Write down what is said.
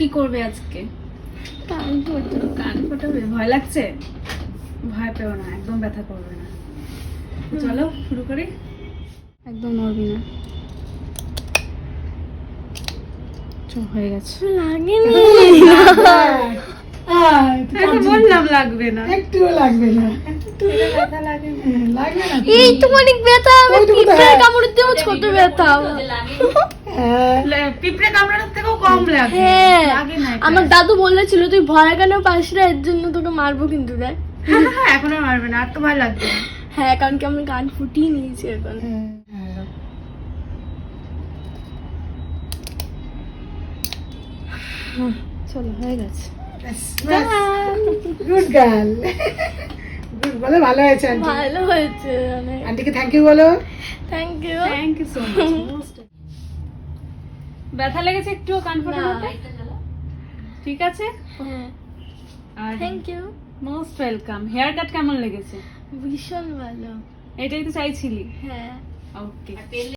কি করবে আজকে? কান ফোটাবে? ভয় লাগছে? ভয় পেও না, একদম ব্যথা করবে না। চলো শুরু করি। একদম নড়বি না। হয়ে গেছে। লাগেনি। বললাম লাগবে না, একটুও লাগবে না। ব্যথা লাগে না। লাগবে না। এই তো অনেক ব্যথা, আমি ওইটুকু তো পিঁপড়ে হ্যাঁ। কামড় দিয়েও ছোট ব্যথা। হ্যাঁ, পিঁপড়ে কামড়ানোর থেকেও কম লাগে। হ্যাঁ, লাগে না এটা। আমার দাদু বলেছিল তুই ভয় কেন পাস না, এর জন্য তোকে মারবো কিন্তু দেখ। হ্যাঁ, এখন আর মারবে না, আর তো ভয় লাগবে না। হ্যাঁ, কারণ কি আমি কান ফুটিয়ে নিয়েছি এখন। হ্যাঁ। চলো হয়ে গেছে। Good girl. গুড, বলো ভালো হয়েছে আন্টি। ভালো হয়েছে অনেক। আন্টিকে থ্যাংক ইউ বলো। Thank you. Thank you so much. ব্যথা লেগেছে একটুও কান ফোটানোতে? ঠিক আছে। হ্যাঁ, আর thank you. Most welcome. Haircut কেমন লেগেছে? ভীষণ ভালো। এটাই তো চাইছিলি? হ্যাঁ। ওকে।